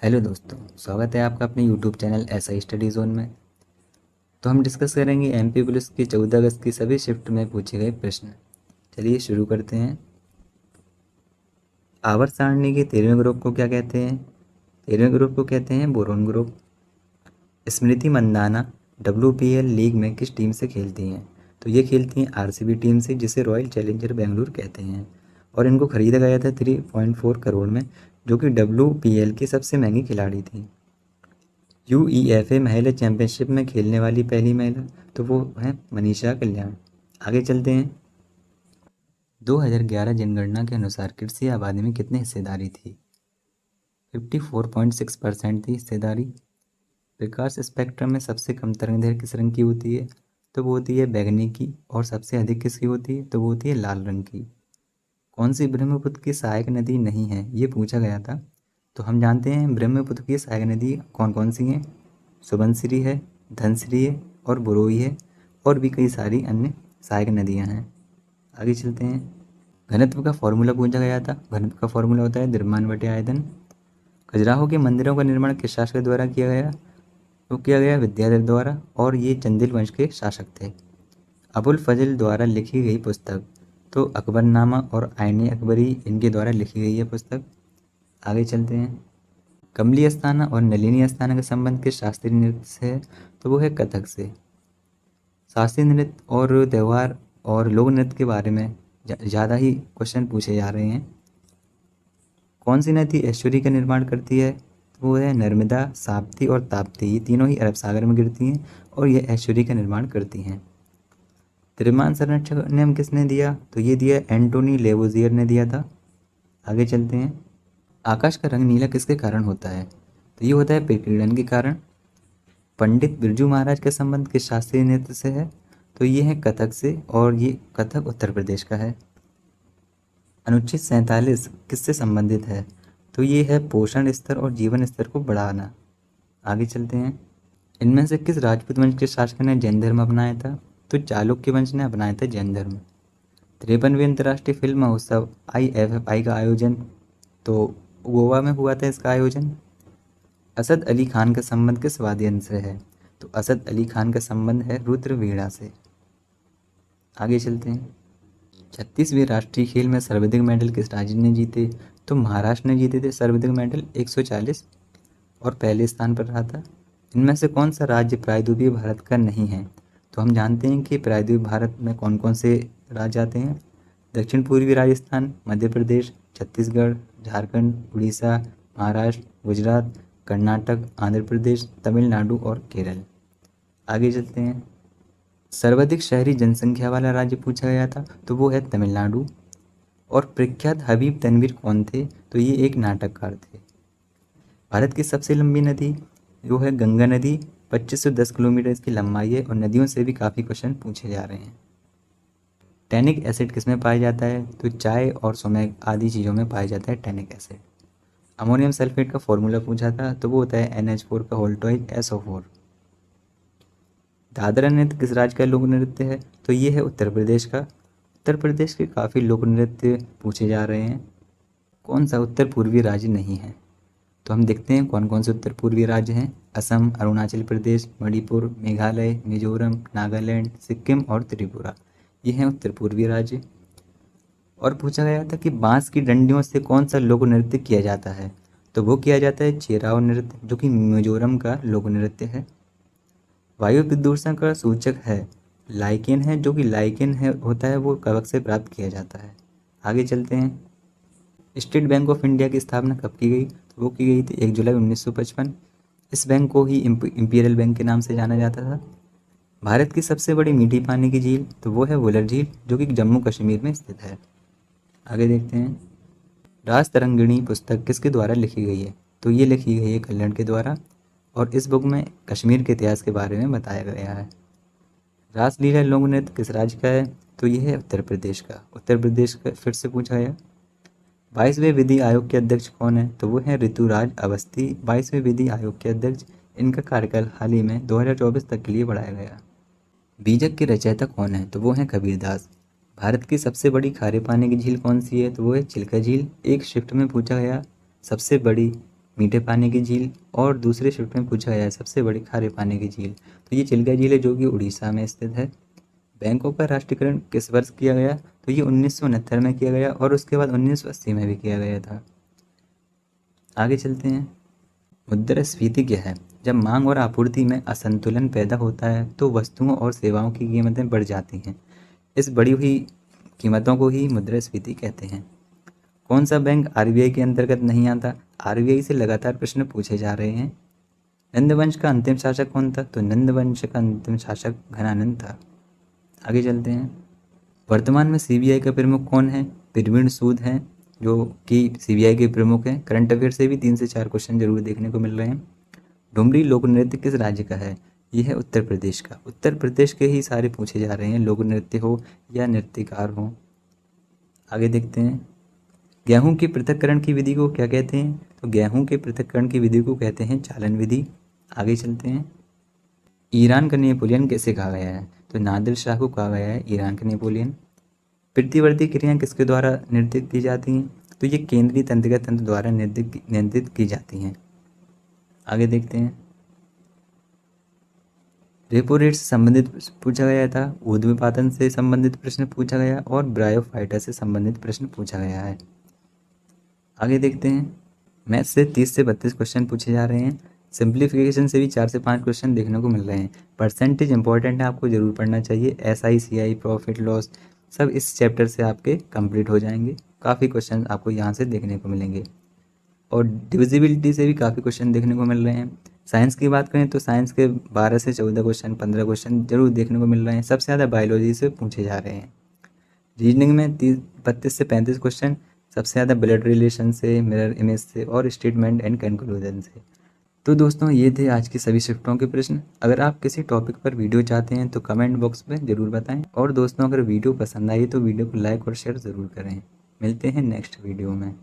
Hello दोस्तों, स्वागत है आपका अपने YouTube channel SI study zone में। तो हम डिस्कस करेंगे एमपी पुलिस की 14 अगस्त की सभी शिफ्ट में पूछे गए प्रश्न। चलिए शुरू करते हैं। आवर्त सारणी के 13वें ग्रुप को क्या कहते हैं? 13वें ग्रुप को कहते हैं बोरोन ग्रुप। स्मृति मंदाना WPL लीग में किस टीम से खेलती हैं? तो ये खेलती हैं आरसीबी टीम से, जिसे रॉयल चैलेंजर बेंगलुरु कहते हैं। और इनको खरीदा गया था 3.4 करोड़ में, जो कि WPL की सबसे महंगी खिलाड़ी थी। यूईएफए महिला चैंपियनशिप में खेलने वाली पहली महिला, तो वो है मनीषा कल्याण। आगे चलते हैं। 2011 जनगणना के अनुसार कृषि आबादी में कितनी हिस्सेदारी थी? 54.6% थी हिस्सेदारी। प्रकाश स्पेक्ट्रम में सबसे कम तरंगदैर्घ्य किस रंग की होती है? तो वो होती है बैंगनी की। और सबसे अधिक किसकी होती है? तो वो होती है लाल रंग की। कौन सी ब्रह्मपुत्र की सहायक नदी नहीं है, ये पूछा गया था। तो हम जानते हैं ब्रह्मपुत्र की सहायक नदी कौन कौन सी हैं। सुबनसिरी है, धनसिरी है और बुरोई है, और भी कई सारी अन्य सहायक नदियां हैं। आगे चलते हैं। घनत्व का फॉर्मूला पूछा गया था। घनत्व का फॉर्मूला होता है द्रव्यमान बटे आयतन। खजुराहो के मंदिरों का निर्माण किस शासक द्वारा किया गया? तो किया गया विद्याधर द्वारा, और ये चंदेल वंश के शासक थे। अबुल फजल द्वारा लिखी गई पुस्तक, तो अकबरनामा और आईने अकबरी इनके द्वारा लिखी गई है पुस्तक। आगे चलते हैं। कमली अस्थाना और नलिनी अस्थाना का संबंध किस शास्त्रीय नृत्य से है? तो वो है कथक से। शास्त्रीय नृत्य और त्यौहार और लोक नृत्य के बारे में ज़्यादा ही क्वेश्चन पूछे जा रहे हैं। कौन सी नदी ऐश्वर्य का निर्माण करती है? तो वो है नर्मदा, साप्ती और ताप्ती। ये तीनों ही अरब सागर में गिरती हैं और ये ऐश्वर्य का निर्माण करती हैं। द्रव्यमान संरक्षण का नियम किसने दिया? तो ये दिया एंटोनी लेवोजियर ने दिया था। आगे चलते हैं। आकाश का रंग नीला किसके कारण होता है? तो ये होता है प्रकीर्णन के कारण। पंडित बिरजू महाराज का संबंध किस शास्त्रीय नृत्य से है? तो ये है कथक से, और ये कथक उत्तर प्रदेश का है। अनुच्छेद 47 किससे संबंधित है? तो ये है पोषण स्तर और जीवन स्तर को बढ़ाना। आगे चलते हैं। इनमें से किस राजपूत वंश के शासक ने जैन धर्म अपनाया था? तो चालुक्य वंश ने अपनाया था जैन धर्म। 53वें अंतर्राष्ट्रीय फिल्म महोत्सव IFFI का आयोजन, तो गोवा में हुआ था इसका आयोजन। असद अली खान का संबंध किस वाद्य यंत्र से है? तो असद अली खान का संबंध है रुद्र वीणा से। आगे चलते हैं। 36वें राष्ट्रीय खेल में सर्वाधिक मेडल किस राज्य ने जीते? तो महाराष्ट्र ने जीते थे सर्वाधिक मेडल 140, और पहले स्थान पर रहा था। इनमें से कौन सा राज्य प्रायद्वीपीय भारत का नहीं है? तो हम जानते हैं कि प्रायद्वीपीय भारत में कौन कौन से राज्य आते हैं। दक्षिण पूर्वी राजस्थान, मध्य प्रदेश, छत्तीसगढ़, झारखंड, उड़ीसा, महाराष्ट्र, गुजरात, कर्नाटक, आंध्र प्रदेश, तमिलनाडु और केरल। आगे चलते हैं। सर्वाधिक शहरी जनसंख्या वाला राज्य पूछा गया था, तो वो है तमिलनाडु। और प्रख्यात हबीब तनवीर कौन थे? तो ये एक नाटककार थे। भारत की सबसे लंबी नदी वो है गंगा नदी। 2510 किलोमीटर इसकी लंबाई है, और नदियों से भी काफ़ी क्वेश्चन पूछे जा रहे हैं। टैनिक एसिड किस में पाया जाता है? तो चाय और सुमेग आदि चीज़ों में पाया जाता है टैनिक एसिड। अमोनियम सल्फेट का फॉर्मूला पूछा था, तो वो होता है NH4 का होल टॉइज SO4। दादरा नृत्य किस राज्य का लोक नृत्य है? तो ये है उत्तर प्रदेश का। उत्तर प्रदेश के काफ़ी लोक नृत्य पूछे जा रहे हैं। कौन सा उत्तर पूर्वी राज्य नहीं है? तो हम देखते हैं कौन कौन से उत्तर पूर्वी राज्य हैं। असम, अरुणाचल प्रदेश, मणिपुर, मेघालय, मिजोरम, नागालैंड, सिक्किम और त्रिपुरा। ये हैं उत्तर पूर्वी राज्य। और पूछा गया था कि बांस की डंडियों से कौन सा लोक नृत्य किया जाता है? तो वो किया जाता है चेराव नृत्य, जो कि मिजोरम का लोक नृत्य है। वायु प्रदूषण का सूचक है लाइकेन है, जो कि लाइकेन है होता है वो कवक से प्राप्त किया जाता है। आगे चलते हैं। स्टेट बैंक ऑफ इंडिया की स्थापना कब की गई? तो वो की गई थी 1 जुलाई 1955। इस बैंक को ही इंपीरियल बैंक के नाम से जाना जाता था। भारत की सबसे बड़ी मीठी पानी की झील, तो वो है वुलर झील, जो कि जम्मू कश्मीर में स्थित है। आगे देखते हैं। राज तरंगिणी पुस्तक किसके द्वारा लिखी गई है? तो ये लिखी गई है कल्हड़ के द्वारा, और इस बुक में कश्मीर के इतिहास के बारे में बताया गया है। रासलीला लोक नृत्य किस राज्य का है? तो ये है उत्तर प्रदेश का। उत्तर प्रदेश का फिर से पूछा गया। 22वें विधि आयोग के अध्यक्ष कौन है? तो वो है ऋतुराज अवस्थी, 22वें विधि आयोग के अध्यक्ष। इनका कार्यकाल हाल ही में 2024 तक के लिए बढ़ाया गया। बीजक के रचयिता कौन है? तो वो हैं कबीरदास। भारत की सबसे बड़ी खारे पानी की झील कौन सी है? तो वो है चिल्का झील। एक शिफ्ट में पूछा गया सबसे बड़ी मीठे पानी की झील, और दूसरे शिफ्ट में पूछा गया है सबसे बड़ी खारे पानी की झील, तो ये चिल्का झील है जो कि उड़ीसा में स्थित है। बैंकों का राष्ट्रीयकरण किस वर्ष किया गया, तो ये 1969 में किया गया और उसके बाद 1980 में भी किया गया था। आगे चलते हैं। मुद्रास्फीति क्या है? जब मांग और आपूर्ति में असंतुलन पैदा होता है तो वस्तुओं और सेवाओं की कीमतें बढ़ जाती हैं। इस बढ़ी हुई कीमतों को ही मुद्रास्फीति कहते हैं। कौन सा बैंक आरबीआई के अंतर्गत नहीं आता? आरबीआई से लगातार प्रश्न पूछे जा रहे हैं। नंद वंश का अंतिम शासक कौन था? तो नंद वंश का अंतिम शासक घनानंद था। आगे चलते हैं। वर्तमान में सीबीआई का प्रमुख कौन है? प्रवीण सूद हैं, जो कि सीबीआई के प्रमुख हैं। करंट अफेयर से भी 3 से 4 क्वेश्चन जरूर देखने को मिल रहे हैं। डुमरी लोक नृत्य किस राज्य का है? यह है उत्तर प्रदेश का। उत्तर प्रदेश के ही सारे पूछे जा रहे हैं, लोक नृत्य हो या नृत्यकार हो। आगे देखते हैं। गेहूं की पृथक्करण की विधि को क्या कहते हैं? तो गेहूं के पृथक्करण की विधि को कहते हैं चालन विधि। आगे चलते हैं। ईरान का नेपोलियन कैसे कहा गया है? तो नादिर शाह को कहा गया है ईरान का नेपोलियन। प्रतिवर्ती क्रियाएं किसके द्वारा निर्दिष्ट की जाती हैं? तो ये केंद्रीय तंत्रिका तंत्र द्वारा नियंत्रित की जाती हैं। आगे देखते हैं। रेपो रेट से संबंधित पूछा गया था, ऊर्ध्वपातन से संबंधित प्रश्न पूछा गया और ब्रायोफाइटा से संबंधित प्रश्न पूछा गया है। आगे देखते हैं। मैथ से 30 से 32 क्वेश्चन पूछे जा रहे हैं। सिंप्लीफिकेशन से भी 4 से 5 क्वेश्चन देखने को मिल रहे हैं। परसेंटेज इंपॉर्टेंट है, आपको जरूर पढ़ना चाहिए। एसआई, सीआई, प्रॉफिट लॉस सब इस चैप्टर से आपके कंप्लीट हो जाएंगे। काफ़ी क्वेश्चन आपको यहाँ से देखने को मिलेंगे और डिविजिबिलिटी से भी काफ़ी क्वेश्चन देखने को मिल रहे हैं। साइंस की बात करें तो साइंस के 12 से 14 क्वेश्चन, 15 क्वेश्चन जरूर देखने को मिल रहे हैं। सबसे ज़्यादा बायोलॉजी से पूछे जा रहे हैं। रीजनिंग में 32 से 35 क्वेश्चन, सबसे ज़्यादा ब्लड रिलेशन से, मिरर इमेज से और स्टेटमेंट एंड कंक्लूजन से। तो दोस्तों ये थे आज की सभी शिफ्टों के प्रश्न। अगर आप किसी टॉपिक पर वीडियो चाहते हैं तो कमेंट बॉक्स में ज़रूर बताएं, और दोस्तों अगर वीडियो पसंद आई तो वीडियो को लाइक और शेयर ज़रूर करें। मिलते हैं नेक्स्ट वीडियो में।